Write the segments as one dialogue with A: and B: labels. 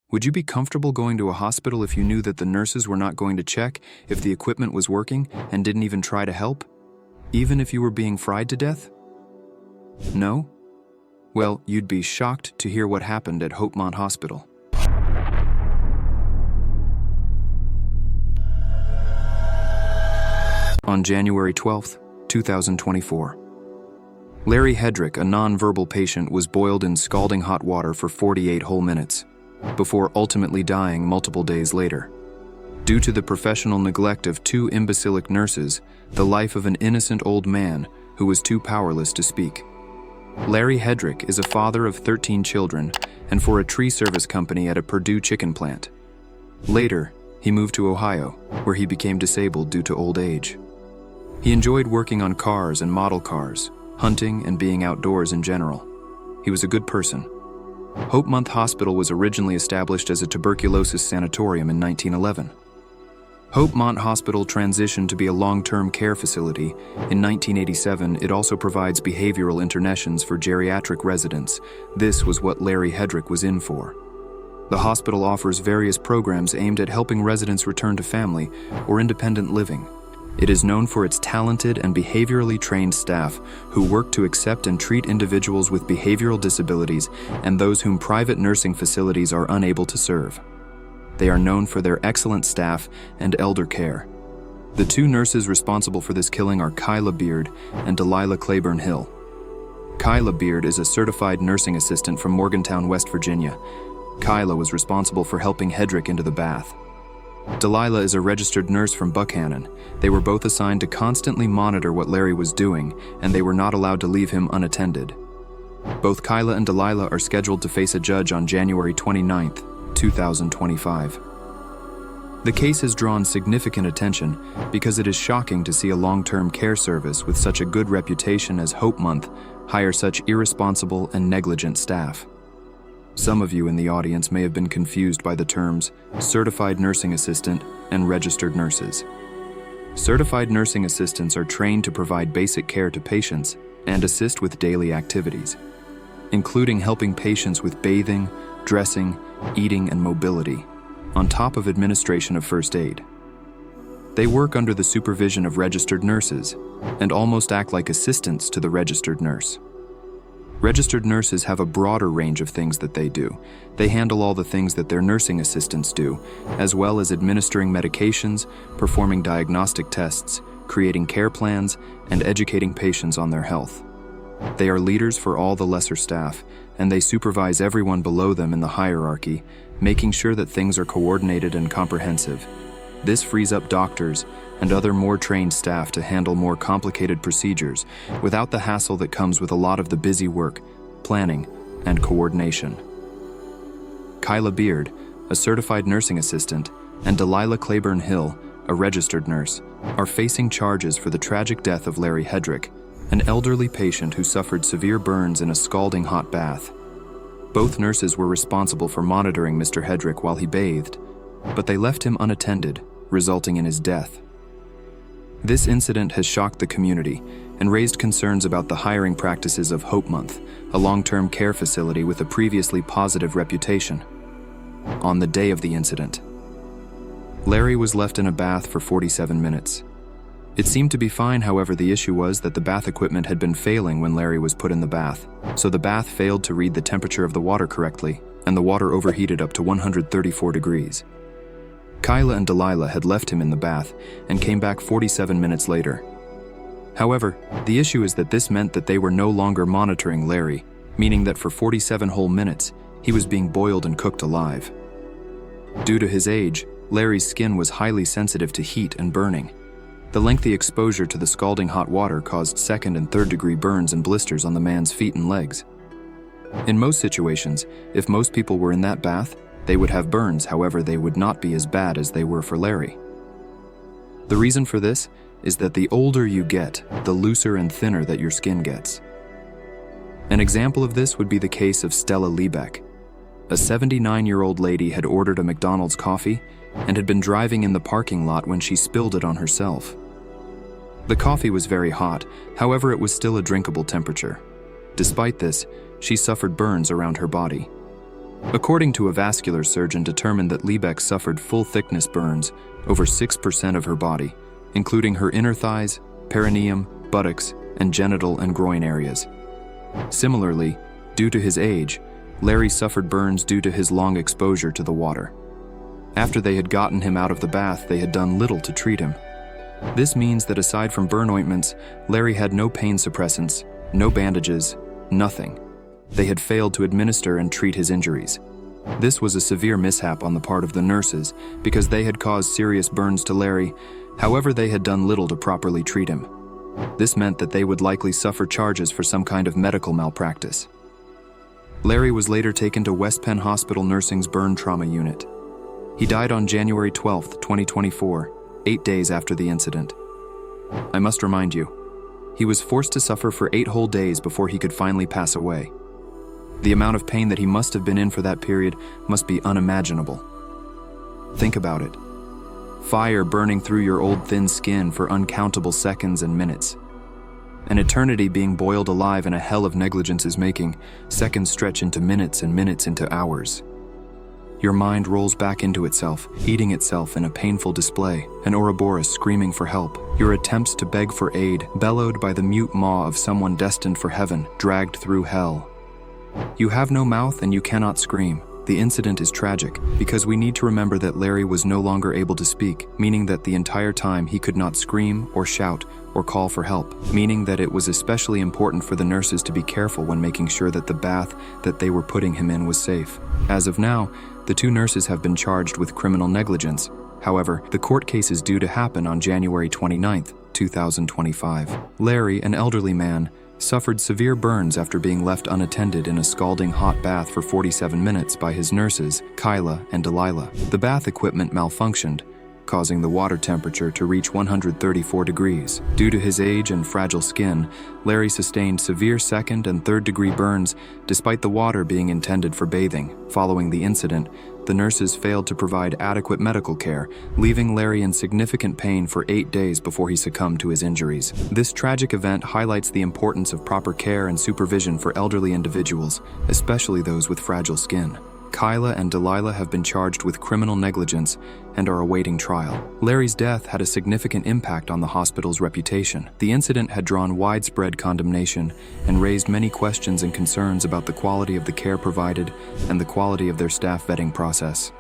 A: Would you be comfortable going to a hospital if you knew that the nurses were not going to check if the equipment was working and didn't even try to help? Even if you were being fried to death? No? Well, you'd be shocked to hear what happened at Hopemont Hospital. On January 12, 2024. Larry Hedrick, a non-verbal patient, was boiled in scalding hot water for 48 whole minutes, before ultimately dying multiple days later. Due to the professional neglect of two imbecilic nurses, the life of an innocent old man who was too powerless to speak. Larry Hedrick is a father of 13 children and for a tree service company at a Purdue chicken plant. Later, he moved to Ohio, where he became disabled due to old age. He enjoyed working on cars and model cars, hunting and being outdoors in general. He was a good person. Hopemont Hospital was originally established as a tuberculosis sanatorium in 1911. Hopemont Hospital transitioned to be a long-term care facility. In 1987, it also provides behavioral internations for geriatric residents. This was what Larry Hedrick was in for. The hospital offers various programs aimed at helping residents return to family or independent living. It is known for its talented and behaviorally trained staff who work to accept and treat individuals with behavioral disabilities and those whom private nursing facilities are unable to serve. They are known for their excellent staff and elder care. The two nurses responsible for this killing are Kyla Beard and Delilah Claiborne Hill. Kyla Beard is a certified nursing assistant from Morgantown, West Virginia. Kyla was responsible for helping Hedrick into the bath. Delilah is a registered nurse from Buckhannon. They were both assigned to constantly monitor what Larry was doing, and they were not allowed to leave him unattended. Both Kyla and Delilah are scheduled to face a judge on January 29, 2025. The case has drawn significant attention because it is shocking to see a long-term care service with such a good reputation as Hopemont hire such irresponsible and negligent staff. Some of you in the audience may have been confused by the terms certified nursing assistant and registered nurses. Certified nursing assistants are trained to provide basic care to patients and assist with daily activities, including helping patients with bathing, dressing, eating, and mobility, on top of administration of first aid. They work under the supervision of registered nurses and almost act like assistants to the registered nurse. Registered nurses have a broader range of things that they do. They handle all the things that their nursing assistants do, as well as administering medications, performing diagnostic tests, creating care plans, and educating patients on their health. They are leaders for all the lesser staff, and they supervise everyone below them in the hierarchy, making sure that things are coordinated and comprehensive. This frees up doctors and other more trained staff to handle more complicated procedures without the hassle that comes with a lot of the busy work, planning, and coordination. Kyla Beard, a certified nursing assistant, and Delilah Claiborne Hill, a registered nurse, are facing charges for the tragic death of Larry Hedrick, an elderly patient who suffered severe burns in a scalding hot bath. Both nurses were responsible for monitoring Mr. Hedrick while he bathed, but they left him unattended, resulting in his death. This incident has shocked the community and raised concerns about the hiring practices of Hopemont, a long-term care facility with a previously positive reputation. On the day of the incident, Larry was left in a bath for 47 minutes. It seemed to be fine, however, the issue was that the bath equipment had been failing when Larry was put in the bath, so the bath failed to read the temperature of the water correctly, and the water overheated up to 134 degrees. Kyla and Delilah had left him in the bath and came back 47 minutes later. However, the issue is that this meant that they were no longer monitoring Larry, meaning that for 47 whole minutes, he was being boiled and cooked alive. Due to his age, Larry's skin was highly sensitive to heat and burning. The lengthy exposure to the scalding hot water caused second and third degree burns and blisters on the man's feet and legs. In most situations, if most people were in that bath, they would have burns, however, they would not be as bad as they were for Larry. The reason for this is that the older you get, the looser and thinner that your skin gets. An example of this would be the case of Stella Liebeck. A 79-year-old lady had ordered a McDonald's coffee and had been driving in the parking lot when she spilled it on herself. The coffee was very hot, however, it was still a drinkable temperature. Despite this, she suffered burns around her body. According to a vascular surgeon, determined that Liebeck suffered full-thickness burns over 6% of her body, including her inner thighs, perineum, buttocks, and genital and groin areas. Similarly, due to his age, Larry suffered burns due to his long exposure to the water. After they had gotten him out of the bath, they had done little to treat him. This means that aside from burn ointments, Larry had no pain suppressants, no bandages, nothing. They had failed to administer and treat his injuries. This was a severe mishap on the part of the nurses because they had caused serious burns to Larry. However, they had done little to properly treat him. This meant that they would likely suffer charges for some kind of medical malpractice. Larry was later taken to West Penn Hospital Nursing's burn trauma unit. He died on January 12, 2024, 8 days after the incident. I must remind you, he was forced to suffer for 8 whole days before he could finally pass away. The amount of pain that he must have been in for that period must be unimaginable. Think about it. Fire burning through your old thin skin for uncountable seconds and minutes. An eternity being boiled alive in a hell of negligence's making, seconds stretch into minutes and minutes into hours. Your mind rolls back into itself, eating itself in a painful display, an Ouroboros screaming for help. Your attempts to beg for aid, bellowed by the mute maw of someone destined for heaven, dragged through hell. You have no mouth and you cannot scream. The incident is tragic because we need to remember that Larry was no longer able to speak, meaning that the entire time he could not scream or shout or call for help, meaning that it was especially important for the nurses to be careful when making sure that the bath that they were putting him in was safe. As of now, the 2 nurses have been charged with criminal negligence. However, the court case is due to happen on January 29, 2025. Larry, an elderly man, suffered severe burns after being left unattended in a scalding hot bath for 47 minutes by his nurses, Kyla and Delilah. The bath equipment malfunctioned, causing the water temperature to reach 134 degrees. Due to his age and fragile skin, Larry sustained severe 2nd and 3rd degree burns despite the water being intended for bathing. Following the incident, the nurses failed to provide adequate medical care, leaving Larry in significant pain for 8 days before he succumbed to his injuries. This tragic event highlights the importance of proper care and supervision for elderly individuals, especially those with fragile skin. Kyla and Delilah have been charged with criminal negligence and are awaiting trial. Larry's death had a significant impact on the hospital's reputation. The incident had drawn widespread condemnation and raised many questions and concerns about the quality of the care provided and the quality of their staff vetting process.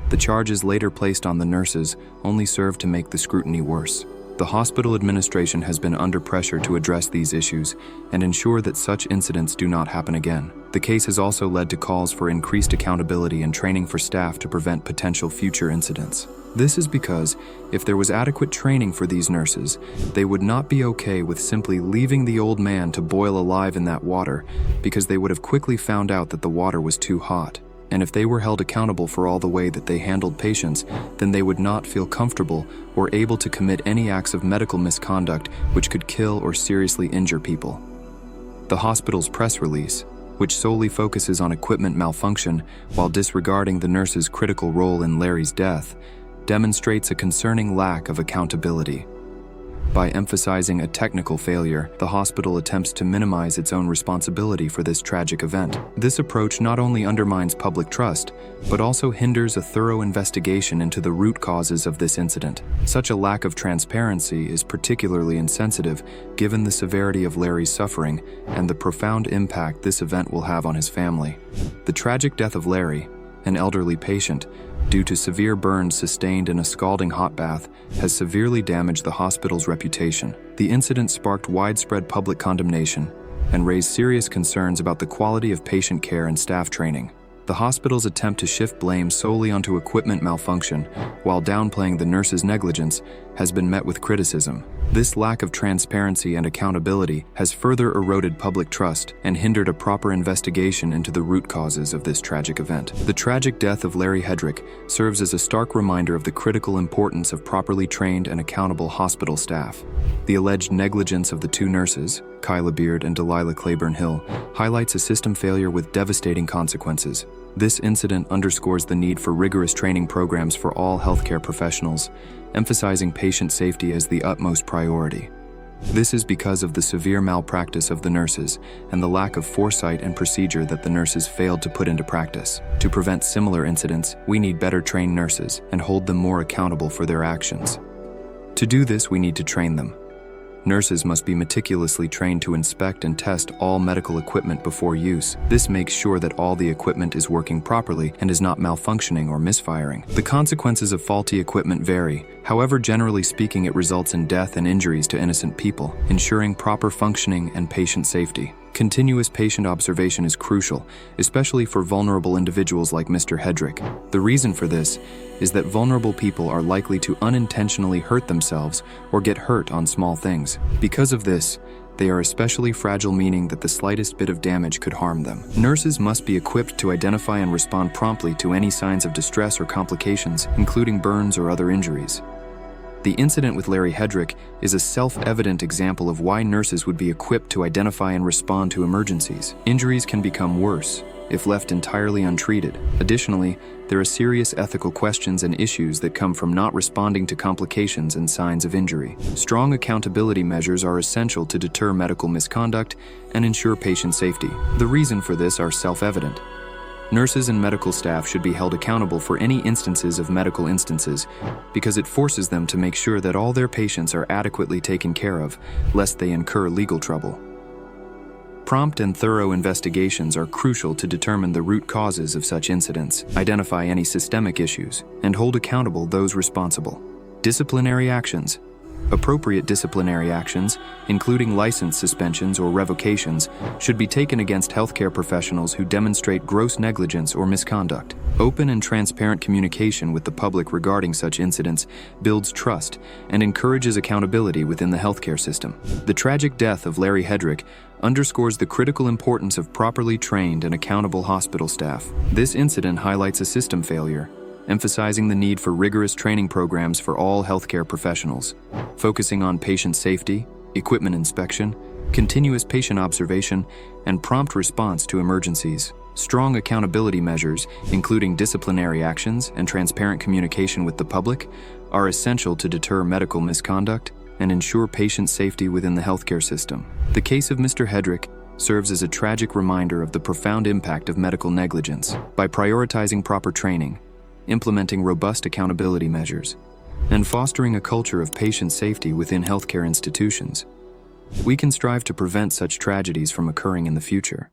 A: The charges later placed on the nurses only served to make the scrutiny worse. The hospital administration has been under pressure to address these issues and ensure that such incidents do not happen again. The case has also led to calls for increased accountability and training for staff to prevent potential future incidents. This is because if there was adequate training for these nurses, they would not be okay with simply leaving the old man to boil alive in that water because they would have quickly found out that the water was too hot. And if they were held accountable for all the way that they handled patients, then they would not feel comfortable or able to commit any acts of medical misconduct which could kill or seriously injure people. The hospital's press release, which solely focuses on equipment malfunction while disregarding the nurse's critical role in Larry's death, demonstrates a concerning lack of accountability. By emphasizing a technical failure, the hospital attempts to minimize its own responsibility for this tragic event. This approach not only undermines public trust, but also hinders a thorough investigation into the root causes of this incident. Such a lack of transparency is particularly insensitive given the severity of Larry's suffering and the profound impact this event will have on his family. The tragic death of Larry, an elderly patient, due to severe burns sustained in a scalding hot bath, has severely damaged the hospital's reputation. The incident sparked widespread public condemnation and raised serious concerns about the quality of patient care and staff training. The hospital's attempt to shift blame solely onto equipment malfunction while downplaying the nurse's negligence has been met with criticism. This lack of transparency and accountability has further eroded public trust and hindered a proper investigation into the root causes of this tragic event. The tragic death of Larry Hedrick serves as a stark reminder of the critical importance of properly trained and accountable hospital staff. The alleged negligence of the 2 nurses, Kyla Beard and Delilah Claiborne Hill, highlights a system failure with devastating consequences. This incident underscores the need for rigorous training programs for all healthcare professionals, emphasizing patient safety as the utmost priority. This is because of the severe malpractice of the nurses and the lack of foresight and procedure that the nurses failed to put into practice. To prevent similar incidents, we need better trained nurses and hold them more accountable for their actions. To do this, we need to train them. Nurses must be meticulously trained to inspect and test all medical equipment before use. This makes sure that all the equipment is working properly and is not malfunctioning or misfiring. The consequences of faulty equipment vary. However, generally speaking, it results in death and injuries to innocent people, ensuring proper functioning and patient safety. Continuous patient observation is crucial, especially for vulnerable individuals like Mr. Hedrick. The reason for this is that vulnerable people are likely to unintentionally hurt themselves or get hurt on small things. Because of this, they are especially fragile, meaning that the slightest bit of damage could harm them. Nurses must be equipped to identify and respond promptly to any signs of distress or complications, including burns or other injuries. The incident with Larry Hedrick is a self-evident example of why nurses would be equipped to identify and respond to emergencies. Injuries can become worse if left entirely untreated. Additionally, there are serious ethical questions and issues that come from not responding to complications and signs of injury. Strong accountability measures are essential to deter medical misconduct and ensure patient safety. The reason for this are self-evident. Nurses and medical staff should be held accountable for any instances of medical instances because it forces them to make sure that all their patients are adequately taken care of, lest they incur legal trouble. Prompt and thorough investigations are crucial to determine the root causes of such incidents, identify any systemic issues, and hold accountable those responsible. Disciplinary actions. Appropriate disciplinary actions, including license suspensions or revocations, should be taken against healthcare professionals who demonstrate gross negligence or misconduct. Open and transparent communication with the public regarding such incidents builds trust and encourages accountability within the healthcare system. The tragic death of Larry Hedrick underscores the critical importance of properly trained and accountable hospital staff. This incident highlights a system failure, emphasizing the need for rigorous training programs for all healthcare professionals, focusing on patient safety, equipment inspection, continuous patient observation, and prompt response to emergencies. Strong accountability measures, including disciplinary actions and transparent communication with the public, are essential to deter medical misconduct and ensure patient safety within the healthcare system. The case of Mr. Hedrick serves as a tragic reminder of the profound impact of medical negligence. By prioritizing proper training, implementing robust accountability measures, and fostering a culture of patient safety within healthcare institutions, we can strive to prevent such tragedies from occurring in the future.